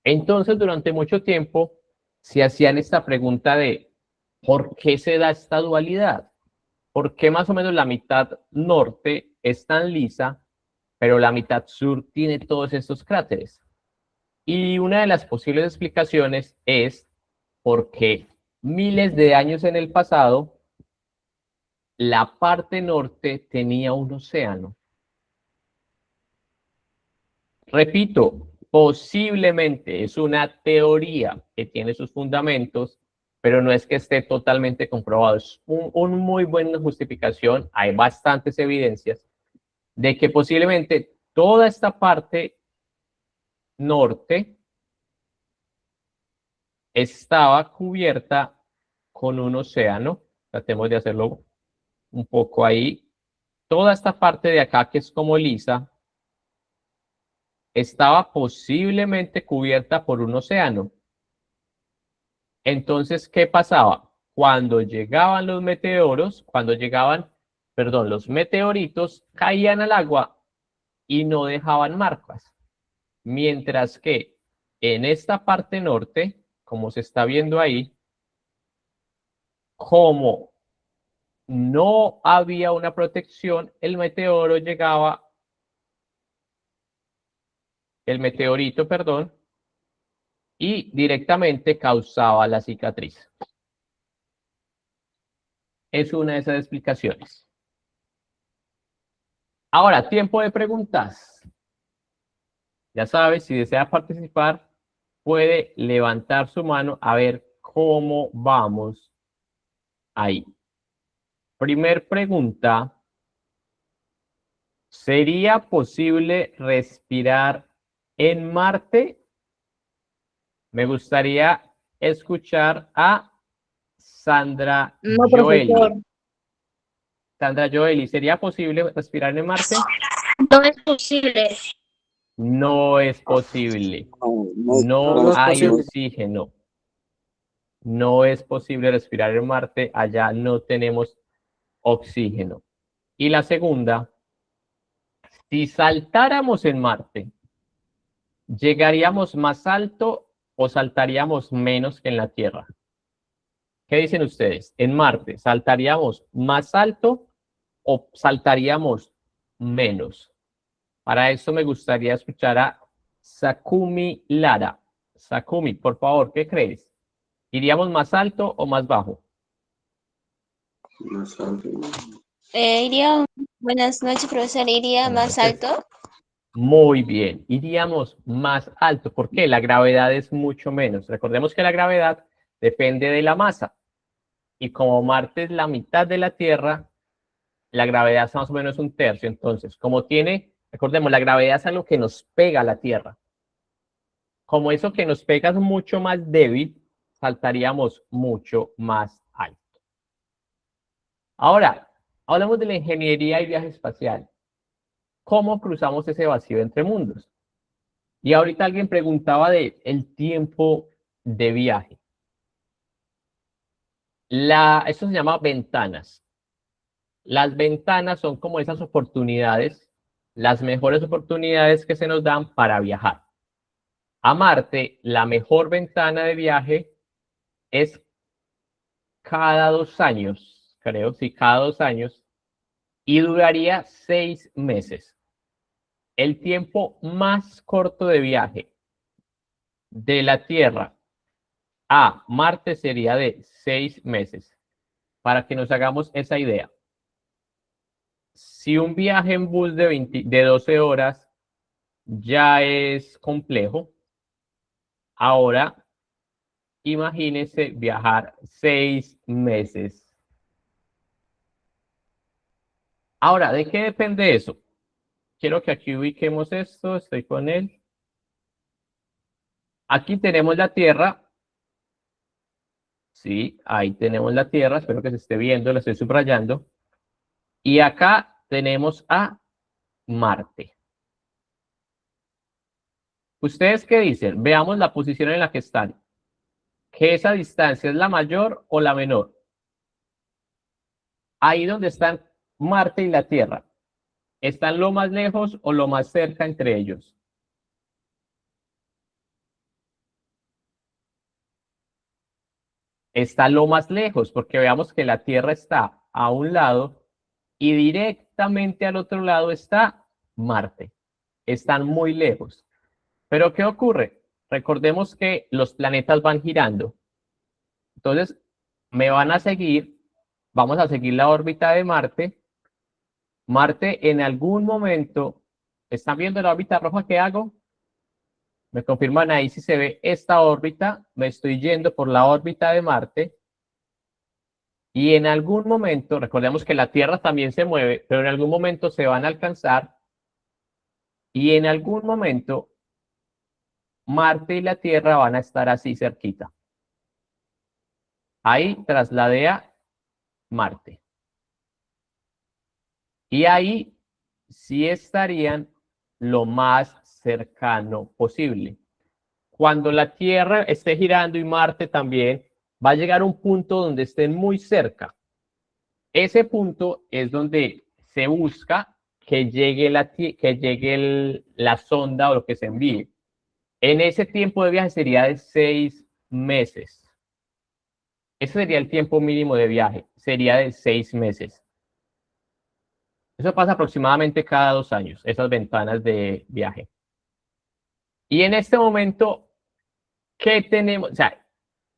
Speaker 1: Entonces, durante mucho tiempo se hacían esta pregunta de ¿por qué se da esta dualidad? ¿Por qué más o menos la mitad norte es tan lisa, pero la mitad sur tiene todos estos cráteres? Y una de las posibles explicaciones es porque miles de años en el pasado, la parte norte tenía un océano. Repito, posiblemente es una teoría que tiene sus fundamentos, pero no es que esté totalmente comprobado. Es un muy buena justificación. Hay bastantes evidencias de que posiblemente toda esta parte norte estaba cubierta con un océano. Tratemos de hacerlo un poco ahí. Toda esta parte de acá, que es como lisa, estaba posiblemente cubierta por un océano. Entonces, ¿qué pasaba? Cuando llegaban los meteoros, los meteoritos caían al agua y no dejaban marcas. Mientras que en esta parte norte, como se está viendo ahí, como no había una protección, el meteorito, perdón, y directamente causaba la cicatriz. Es una de esas explicaciones. Ahora, tiempo de preguntas. Ya sabes, si desea participar, puede levantar su mano a ver cómo vamos ahí. Primer pregunta. ¿Sería posible respirar en Marte? Me gustaría escuchar a Sandra
Speaker 3: No, profesor.
Speaker 1: Joeli. Sandra Joeli, ¿sería posible respirar en Marte?
Speaker 3: No es posible.
Speaker 1: No es posible.
Speaker 5: No
Speaker 1: No
Speaker 5: es
Speaker 1: hay
Speaker 5: posible.
Speaker 1: oxígeno. No es posible respirar en Marte. Allá no tenemos oxígeno. Y la segunda, si saltáramos en Marte, ¿llegaríamos más alto o saltaríamos menos que en la Tierra? ¿Qué dicen ustedes? En Marte, ¿saltaríamos más alto o saltaríamos menos? Para eso me gustaría escuchar a Sakumi Lara. Sakumi, por favor, ¿qué crees? ¿Iríamos más alto o más bajo?
Speaker 7: Buenas noches, profesor. ¿Iría
Speaker 1: Buenas
Speaker 7: más
Speaker 1: noches.
Speaker 7: alto?
Speaker 1: Muy bien, iríamos más alto. ¿Por qué? La gravedad es mucho menos. Recordemos que la gravedad depende de la masa. Y como Marte es la mitad de la Tierra, la gravedad es más o menos un tercio. Entonces, recordemos, la gravedad es algo que nos pega a la Tierra. Como eso que nos pega es mucho más débil, saltaríamos mucho más alto. Ahora, hablamos de la ingeniería y viaje espacial. ¿Cómo cruzamos ese vacío entre mundos? Y ahorita alguien preguntaba de el tiempo de viaje. Esto se llama ventanas. Las ventanas son como esas oportunidades, las mejores oportunidades que se nos dan para viajar. A Marte, la mejor ventana de viaje es cada 2 años, creo, sí, cada 2 años, y duraría 6 meses. El tiempo más corto de viaje de la Tierra a Marte sería de 6 meses, para que nos hagamos esa idea. Si un viaje en bus de 12 horas ya es complejo, ahora imagínense viajar 6 meses. Ahora, ¿de qué depende eso? Quiero que aquí ubiquemos esto, estoy con él. Aquí tenemos la Tierra. Sí, ahí tenemos la Tierra, espero que se esté viendo, la estoy subrayando. Y acá tenemos a Marte. ¿Ustedes qué dicen? Veamos la posición en la que están. ¿Que esa distancia es la mayor o la menor? Ahí donde están Marte y la Tierra, ¿están lo más lejos o lo más cerca entre ellos? Está lo más lejos, porque veamos que la Tierra está a un lado y directamente al otro lado está Marte. Están muy lejos. Pero ¿qué ocurre? Recordemos que los planetas van girando. Entonces, vamos a seguir la órbita de Marte. Marte en algún momento, ¿están viendo la órbita roja que hago? Me confirman ahí si se ve esta órbita. Me estoy yendo por la órbita de Marte. y en algún momento, recordemos que la Tierra también se mueve, pero en algún momento se van a alcanzar y en algún momento Marte y la Tierra van a estar así cerquita. Ahí trasladé a Marte. Y ahí sí estarían lo más cercano posible. Cuando la Tierra esté girando y Marte también, va a llegar a un punto donde estén muy cerca. Ese punto es donde se busca que llegue la sonda o lo que se envíe. En ese tiempo de viaje sería de 6 meses. Ese sería el tiempo mínimo de viaje, sería de 6 meses. Eso pasa aproximadamente cada 2 años, esas ventanas de viaje. Y en este momento, ¿qué tenemos? O sea,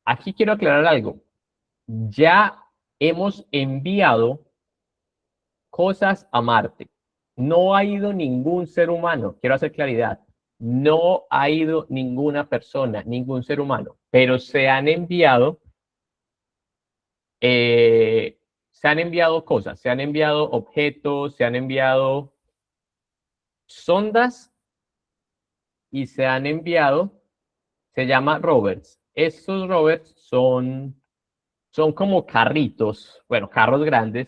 Speaker 1: aquí quiero aclarar algo. Ya hemos enviado cosas a Marte. No ha ido ningún ser humano, quiero hacer claridad. No ha ido ninguna persona, ningún ser humano, pero se han enviado cosas, se han enviado objetos, se han enviado sondas y se han enviado, se llama rovers. Estos rovers son como carritos, bueno, carros grandes,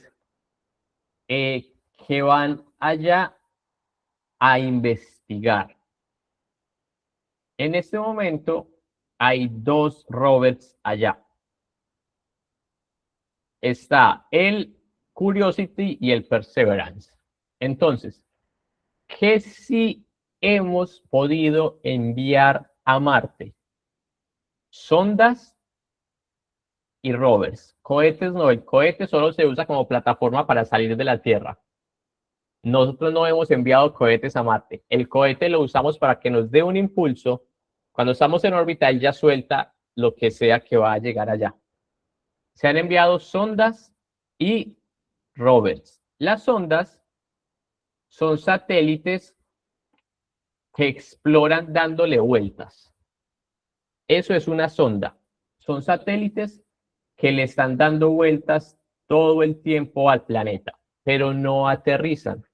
Speaker 1: que van allá a investigar. En este momento hay 2 rovers allá. Está el Curiosity y el Perseverance. Entonces, ¿qué sí hemos podido enviar a Marte? Sondas y rovers. Cohetes no, el cohete solo se usa como plataforma para salir de la Tierra. Nosotros no hemos enviado cohetes a Marte. El cohete lo usamos para que nos dé un impulso. Cuando estamos en órbita, él ya suelta lo que sea que va a llegar allá. Se han enviado sondas y rovers. Las sondas son satélites que exploran dándole vueltas. Eso es una sonda. Son satélites que le están dando vueltas todo el tiempo al planeta, pero no aterrizan.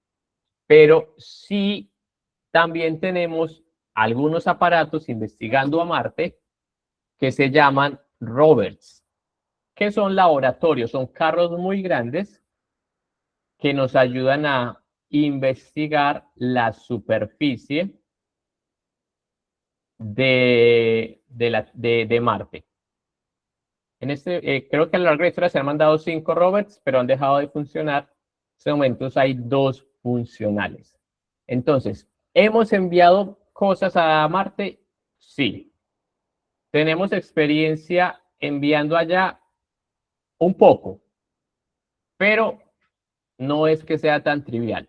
Speaker 1: Pero sí también tenemos algunos aparatos investigando a Marte que se llaman rovers, que son laboratorios, son carros muy grandes que nos ayudan a investigar la superficie de Marte. Creo que a lo largo de la historia se han mandado 5 rovers, pero han dejado de funcionar. En este momento hay 2 funcionales. Entonces, ¿hemos enviado cosas a Marte? Sí. ¿Tenemos experiencia enviando allá? Un poco, pero no es que sea tan trivial.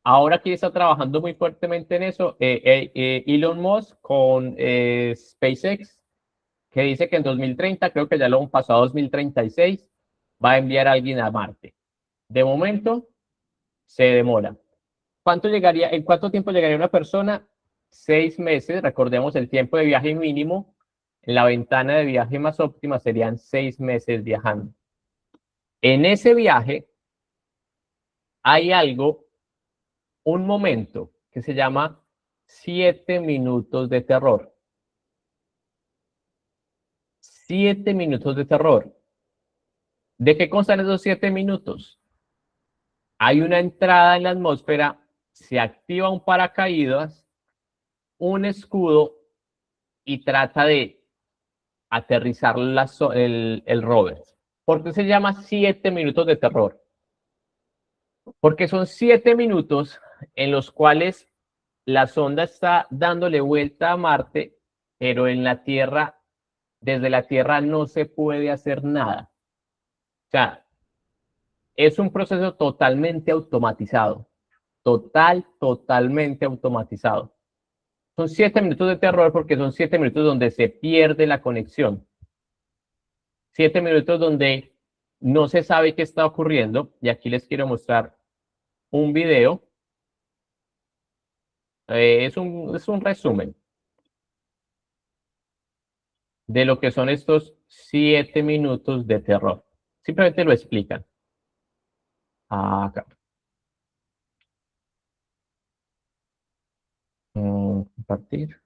Speaker 1: Ahora aquí está trabajando muy fuertemente en eso Elon Musk con SpaceX, que dice que en 2030, creo que ya lo han pasado a 2036, va a enviar a alguien a Marte. De momento, se demora. ¿En cuánto tiempo llegaría una persona? 6 meses, recordemos el tiempo de viaje mínimo. En la ventana de viaje más óptima serían 6 meses viajando. En ese viaje hay un momento que se llama 7 minutos de terror. 7 minutos de terror. ¿De qué constan esos 7 minutos? Hay una entrada en la atmósfera, se activa un paracaídas, un escudo y trata de aterrizar el rover. ¿Por qué se llama 7 minutos de terror? Porque son 7 minutos en los cuales la sonda está dándole vuelta a Marte, pero en la Tierra, desde la Tierra no se puede hacer nada. O sea, es un proceso totalmente automatizado. Totalmente automatizado. Son 7 minutos de terror porque son 7 minutos donde se pierde la conexión. 7 minutos donde no se sabe qué está ocurriendo. Y aquí les quiero mostrar un video. Es un resumen de lo que son estos 7 minutos de terror. Simplemente lo explican. Acá. Compartir.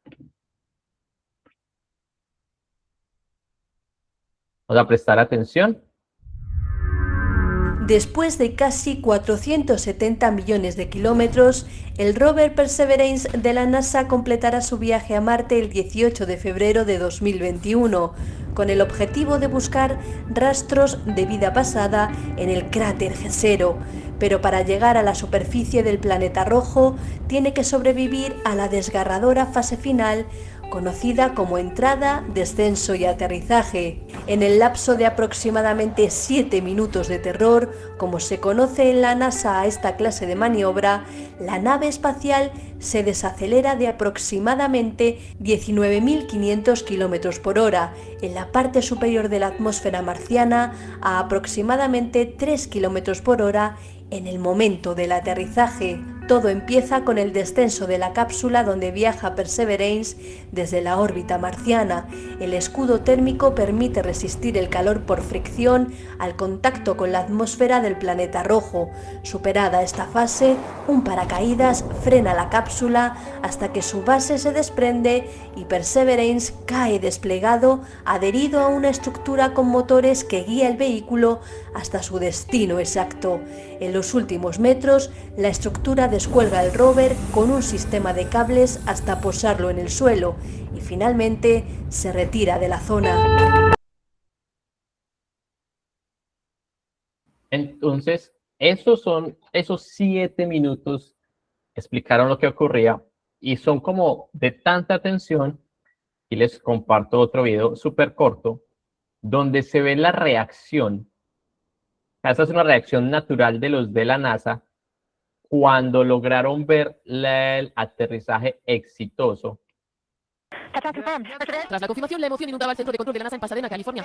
Speaker 1: Vamos a prestar atención.
Speaker 8: Después de casi 470 millones de kilómetros, el rover Perseverance de la NASA completará su viaje a Marte el 18 de febrero de 2021, con el objetivo de buscar rastros de vida pasada en el cráter G0. Pero para llegar a la superficie del planeta rojo, tiene que sobrevivir a la desgarradora fase final conocida como entrada, descenso y aterrizaje. En el lapso de aproximadamente 7 minutos de terror, como se conoce en la NASA a esta clase de maniobra, la nave espacial se desacelera de aproximadamente 19.500 km por hora en la parte superior de la atmósfera marciana a aproximadamente 3 km por hora en el momento del aterrizaje. Todo empieza con el descenso de la cápsula donde viaja Perseverance desde la órbita marciana. El escudo térmico permite resistir el calor por fricción al contacto con la atmósfera del planeta rojo. Superada esta fase, un paracaídas frena la cápsula hasta que su base se desprende y Perseverance cae desplegado, adherido a una estructura con motores que guía el vehículo hasta su destino exacto. En los últimos metros, la estructura descuelga el rover con un sistema de cables hasta posarlo en el suelo y finalmente se retira de la zona.
Speaker 1: Entonces, esos 7 minutos explicaron lo que ocurría y son como de tanta atención. Y les comparto otro video súper corto donde se ve la reacción. Esa es una reacción natural de los de la NASA cuando lograron ver el aterrizaje exitoso.
Speaker 9: Tras la confirmación, la emoción inundaba el centro de control de la NASA en Pasadena, California.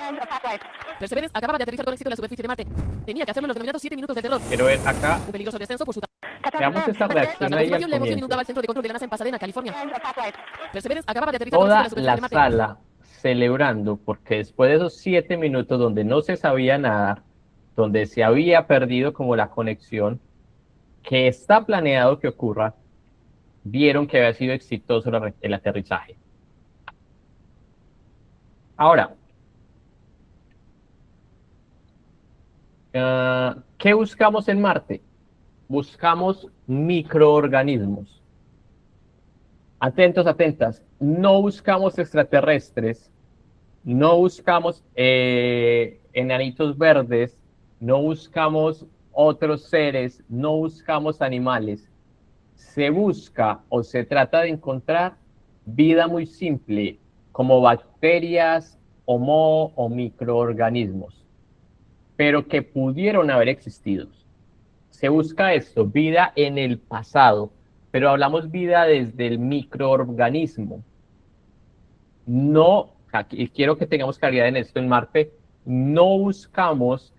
Speaker 9: Perseverance acababa de aterrizar con éxito en la superficie de Marte. Tenía que hacerlo en los denominados 7 minutos de terror.
Speaker 1: Quiero ver acá.
Speaker 9: Un peligroso descenso por su...
Speaker 1: Veamos esta reacción ahí al
Speaker 9: la emoción
Speaker 1: comienzo.
Speaker 9: inundaba el centro de control de la NASA en Pasadena, California. Perseverance acababa de aterrizar
Speaker 1: Toda
Speaker 9: con éxito en la
Speaker 1: la
Speaker 9: superficie de Marte.
Speaker 1: sala celebrando porque después de esos 7 minutos donde no se sabía nada, donde se había perdido como la conexión, que está planeado que ocurra, vieron que había sido exitoso el aterrizaje. Ahora, ¿qué buscamos en Marte? Buscamos microorganismos. Atentos, atentas. No buscamos extraterrestres, no buscamos enanitos verdes, no buscamos otros seres, no buscamos animales. Se busca o se trata de encontrar vida muy simple, como bacterias, homo o microorganismos, pero que pudieron haber existido. Se busca esto, vida en el pasado, pero hablamos vida desde el microorganismo. No, y quiero que tengamos claridad en esto, en Marte no buscamos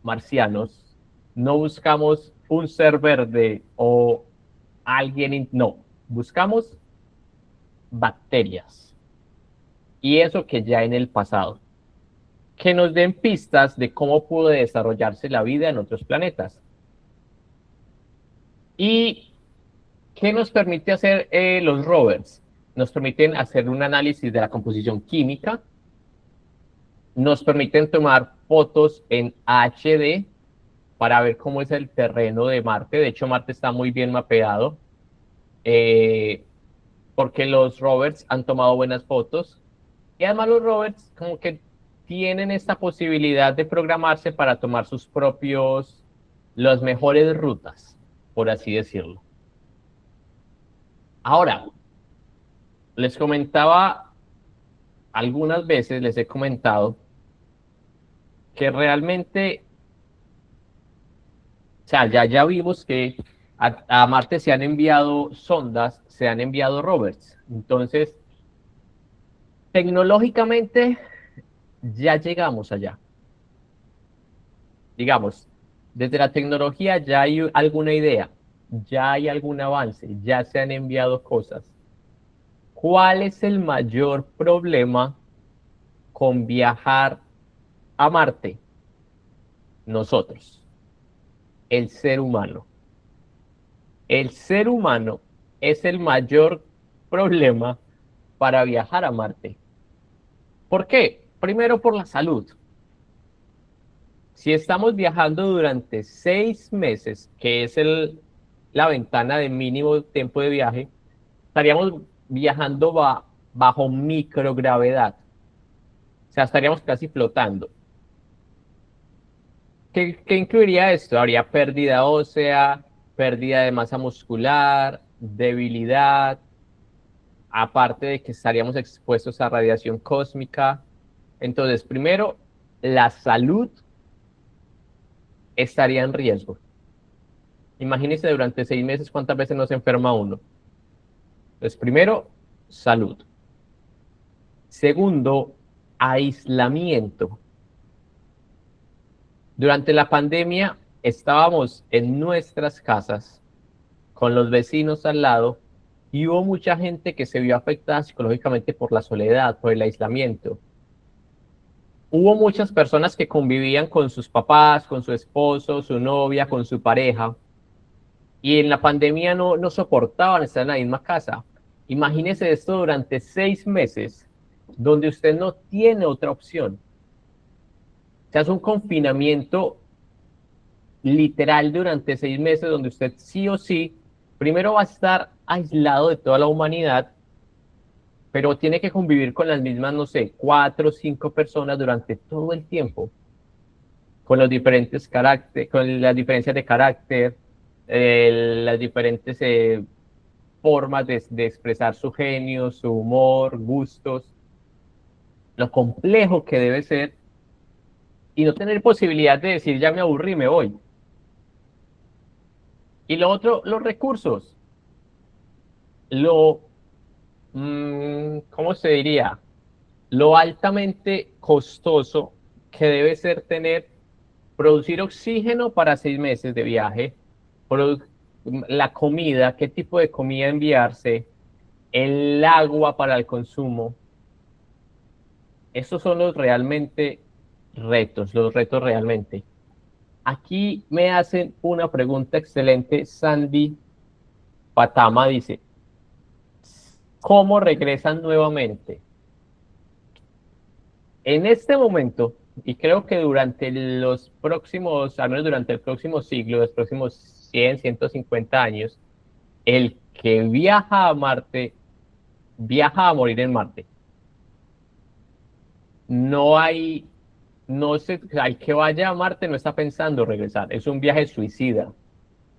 Speaker 1: marcianos, no buscamos un ser verde o alguien, no, buscamos bacterias. Y eso que ya en el pasado, que nos den pistas de cómo pudo desarrollarse la vida en otros planetas. ¿Y qué nos permite hacer los rovers? Nos permiten hacer un análisis de la composición química, nos permiten tomar fotos en HD para ver cómo es el terreno de Marte. De hecho, Marte está muy bien mapeado porque los rovers han tomado buenas fotos. Y además los rovers como que tienen esta posibilidad de programarse para tomar sus propios, las mejores rutas, por así decirlo. Ahora, les comentaba, algunas veces les he comentado que realmente, o sea, ya vimos que a Marte se han enviado sondas, se han enviado rovers. Entonces, tecnológicamente, ya llegamos allá. Digamos, desde la tecnología ya hay alguna idea, ya hay algún avance, ya se han enviado cosas. ¿Cuál es el mayor problema con viajar a Marte? nosotros, el ser humano. El ser humano es el mayor problema para viajar a Marte. ¿Por qué? Primero por la salud. Si estamos viajando durante 6 meses, que es la ventana de mínimo tiempo de viaje, estaríamos viajando bajo microgravedad. O sea, estaríamos casi flotando. ¿Qué incluiría esto? Habría pérdida ósea, pérdida de masa muscular, debilidad, aparte de que estaríamos expuestos a radiación cósmica. Entonces, primero, la salud estaría en riesgo. Imagínense durante 6 meses cuántas veces no se enferma uno. Entonces, primero, salud. Segundo, aislamiento. Durante la pandemia estábamos en nuestras casas con los vecinos al lado y hubo mucha gente que se vio afectada psicológicamente por la soledad, por el aislamiento. Hubo muchas personas que convivían con sus papás, con su esposo, su novia, con su pareja, y en la pandemia no soportaban estar en la misma casa. Imagínese esto durante 6 meses, donde usted no tiene otra opción. O sea, es un confinamiento literal durante 6 meses, donde usted sí o sí, primero va a estar aislado de toda la humanidad, pero tiene que convivir con las mismas, no sé, 4 o 5 personas durante todo el tiempo, con los diferentes caracteres, con las diferencias de carácter, las diferentes formas de expresar su genio, su humor, gustos, lo complejo que debe ser, y no tener posibilidad de decir, ya me aburrí, me voy. Y lo otro, los recursos. ¿Cómo se diría? Lo altamente costoso que debe ser producir oxígeno para 6 meses de viaje, la comida, qué tipo de comida enviarse, el agua para el consumo. Esos son los retos realmente. Aquí me hacen una pregunta excelente. Sandy Patama dice, ¿cómo regresan nuevamente? En este momento, y creo que durante los próximos, al menos durante el próximo siglo, los próximos 100, 150 años, el que viaja a Marte, viaja a morir en Marte. Al que vaya a Marte no está pensando regresar, es un viaje suicida.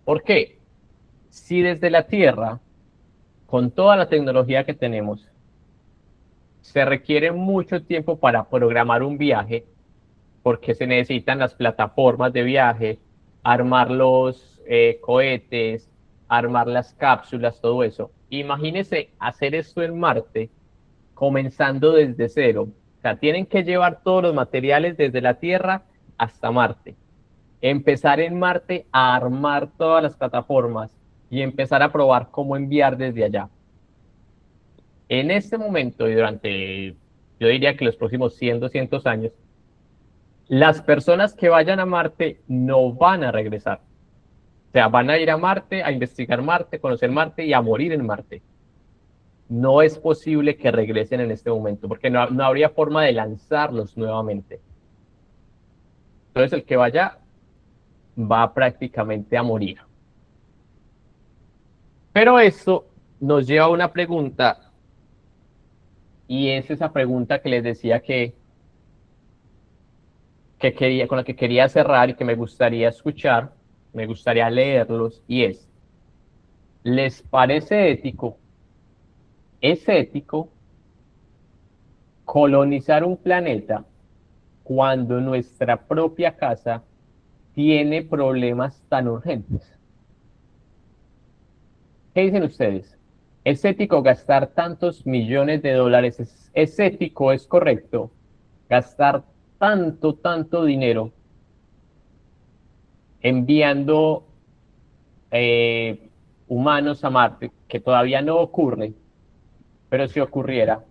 Speaker 1: ¿Por qué? Si desde la Tierra, con toda la tecnología que tenemos, se requiere mucho tiempo para programar un viaje, porque se necesitan las plataformas de viaje, armar los cohetes, armar las cápsulas, todo eso. Imagínense hacer esto en Marte, comenzando desde cero. O sea, tienen que llevar todos los materiales desde la Tierra hasta Marte. Empezar en Marte a armar todas las plataformas y empezar a probar cómo enviar desde allá. En este momento y durante, yo diría que los próximos 100, 200 años, las personas que vayan a Marte no van a regresar. O sea, van a ir a Marte, a investigar Marte, conocer Marte y a morir en Marte. No es posible que regresen en este momento, porque no habría forma de lanzarlos nuevamente. Entonces, el que vaya va prácticamente a morir. Pero esto nos lleva a una pregunta, y es esa pregunta que les decía con la que quería cerrar y que me gustaría escuchar, me gustaría leerlos, y es, ¿les parece ético? ¿Es ético colonizar un planeta cuando nuestra propia casa tiene problemas tan urgentes? ¿Qué dicen ustedes? ¿Es ético gastar tantos millones de dólares? ¿Es ético, es correcto gastar tanto dinero enviando humanos a Marte, que todavía no ocurre, pero si ocurriera,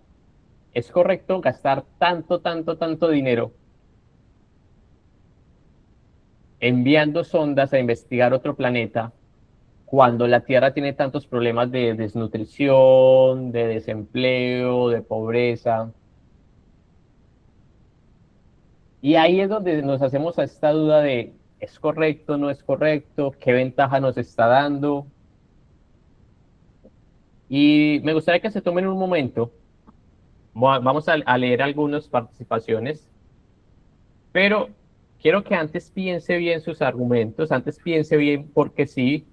Speaker 1: ¿es correcto gastar tanto dinero enviando sondas a investigar otro planeta cuando la Tierra tiene tantos problemas de desnutrición, de desempleo, de pobreza? Y ahí es donde nos hacemos a esta duda de, ¿es correcto, no es correcto? ¿Qué ventaja nos está dando? Y me gustaría que se tomen un momento. Vamos a leer algunas participaciones, pero quiero que antes piense bien sus argumentos, antes piense bien por qué sí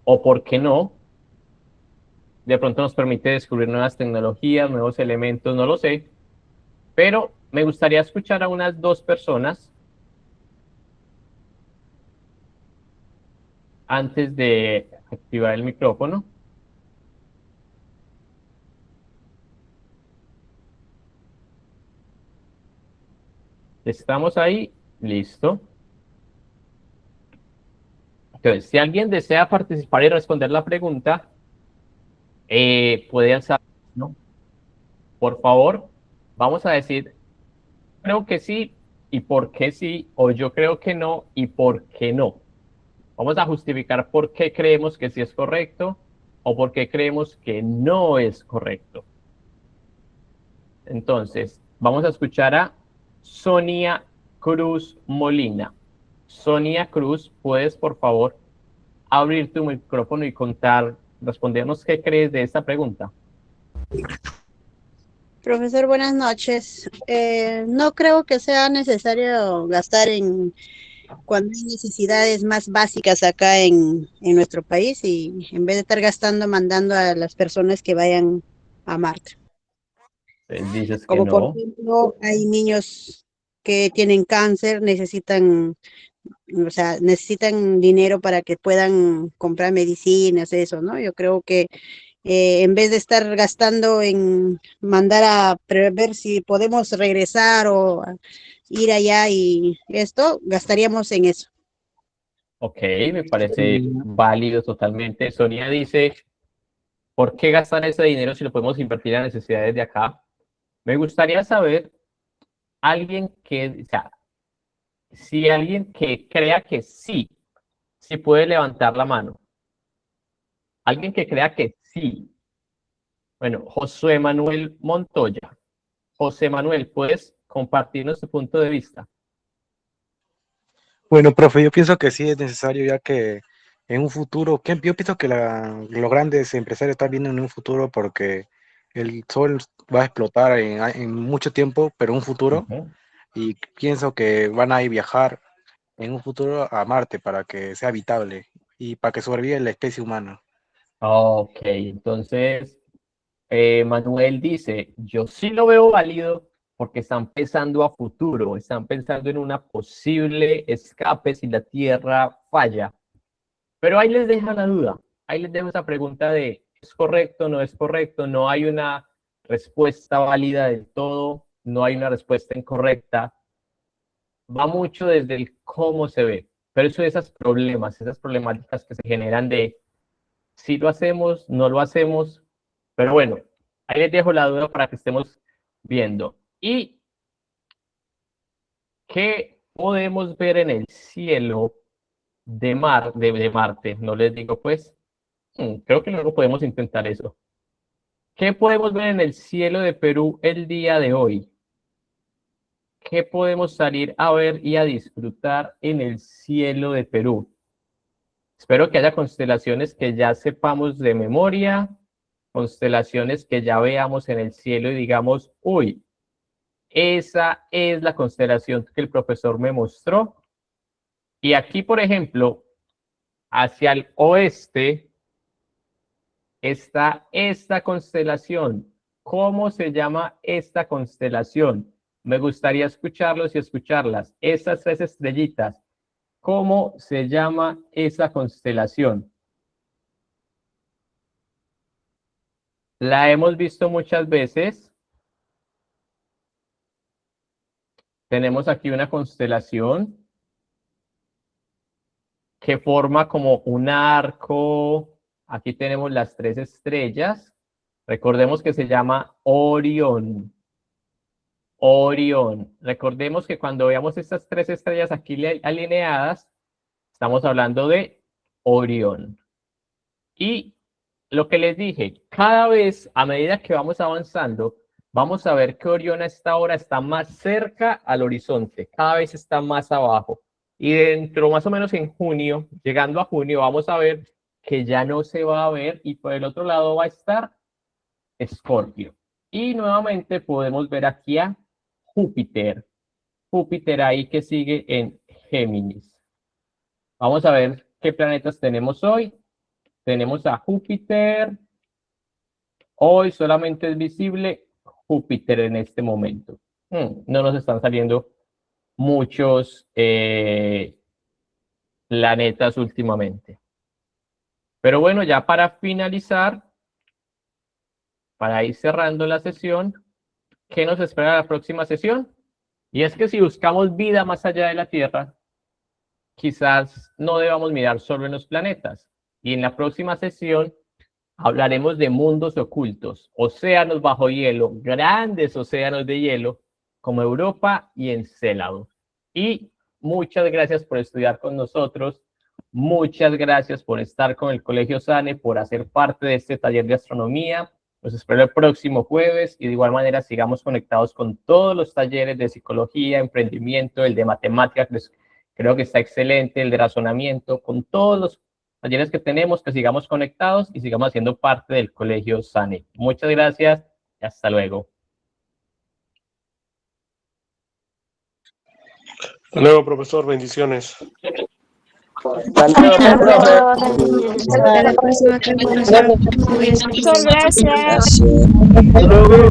Speaker 1: o por qué no. De pronto nos permite descubrir nuevas tecnologías, nuevos elementos, no lo sé. Pero me gustaría escuchar a unas 2 personas antes de activar el micrófono. ¿Estamos ahí? Listo. Entonces, si alguien desea participar y responder la pregunta, puede alzar, ¿no? Por favor, vamos a decir, creo que sí y por qué sí, o yo creo que no y por qué no. Vamos a justificar por qué creemos que sí es correcto o por qué creemos que no es correcto. Entonces, vamos a escuchar a Sonia Cruz Molina. Sonia Cruz, ¿puedes por favor abrir tu micrófono y respondernos qué crees de esta pregunta?
Speaker 2: Profesor, buenas noches. No creo que sea necesario gastar cuando hay necesidades más básicas acá en nuestro país, y en vez de estar gastando, mandando a las personas que vayan a Marte.
Speaker 1: Dices que
Speaker 2: Como
Speaker 1: no.
Speaker 2: por ejemplo, hay niños que tienen cáncer, necesitan dinero para que puedan comprar medicinas, eso, ¿no? Yo creo que en vez de estar gastando en mandar a ver si podemos regresar o ir allá y esto, gastaríamos en eso.
Speaker 1: Ok, me parece válido totalmente. Sonia dice, ¿por qué gastar ese dinero si lo podemos invertir en necesidades de acá? Me gustaría saber, si alguien que crea que sí puede levantar la mano. Alguien que crea que sí. Bueno, José Manuel Montoya. José Manuel, ¿puedes compartirnos tu punto de vista?
Speaker 10: Bueno, profe, yo pienso que sí es necesario, ya que en un futuro, yo pienso que los grandes empresarios están viendo en un futuro porque el sol va a explotar en mucho tiempo, pero en un futuro, y pienso que van a ir viajar en un futuro a Marte para que sea habitable y para que sobreviva la especie humana.
Speaker 1: Ok, entonces Manuel dice, yo sí lo veo válido porque están pensando a futuro, están pensando en una posible escape si la Tierra falla. Pero ahí les dejo la duda, ahí les dejo esa pregunta de, ¿es correcto, no es correcto? No hay una respuesta válida del todo, no hay una respuesta incorrecta. Va mucho desde el cómo se ve, pero eso de esas problemáticas que se generan de si lo hacemos, no lo hacemos, pero bueno, ahí les dejo la duda para que estemos viendo. ¿Y qué podemos ver en el cielo de Marte? No les digo pues, creo que luego podemos intentar eso. ¿Qué podemos ver en el cielo de Perú el día de hoy? ¿Qué podemos salir a ver y a disfrutar en el cielo de Perú? Espero que haya constelaciones que ya sepamos de memoria, constelaciones que ya veamos en el cielo y digamos, uy, esa es la constelación que el profesor me mostró. Y aquí, por ejemplo, hacia el oeste está esta constelación. ¿Cómo se llama esta constelación? Me gustaría escucharlos y escucharlas. Estas 3 estrellitas. ¿Cómo se llama esa constelación? La hemos visto muchas veces. Tenemos aquí una constelación que forma como un arco. Aquí tenemos las 3 estrellas. Recordemos que se llama Orión. Orión. Recordemos que cuando veamos estas 3 estrellas aquí alineadas, Estamos hablando de Orión. Y lo que les dije, cada vez, a medida que vamos avanzando, vamos a ver que Orión a esta hora está más cerca al horizonte, cada vez está más abajo. Y dentro, más o menos en junio, llegando a junio, vamos a ver que ya no se va a ver y por el otro lado va a estar Escorpio. Y nuevamente podemos ver aquí a Júpiter. Júpiter ahí que sigue en Géminis. Vamos a ver qué planetas tenemos hoy. Tenemos a Júpiter. Hoy solamente es visible Júpiter en este momento. No nos están saliendo muchos planetas últimamente. Pero bueno, ya para finalizar, para ir cerrando la sesión, ¿qué nos espera la próxima sesión? Y es que si buscamos vida más allá de la Tierra, quizás no debamos mirar solo en los planetas. Y en la próxima sesión hablaremos de mundos ocultos, océanos bajo hielo, grandes océanos de hielo, como Europa y Encélado. Y muchas gracias por estudiar con nosotros. Muchas gracias por estar con el Colegio SANE, por hacer parte de este taller de astronomía. Los espero el próximo jueves y de igual manera sigamos conectados con todos los talleres de psicología, emprendimiento, el de matemáticas, pues creo que está excelente, el de razonamiento, con todos los talleres que tenemos, que sigamos conectados y sigamos haciendo parte del Colegio SANE. Muchas gracias y hasta luego.
Speaker 5: Hasta luego, profesor. Bendiciones.
Speaker 7: Hasta la próxima clase. Muchas gracias.
Speaker 5: Hasta luego.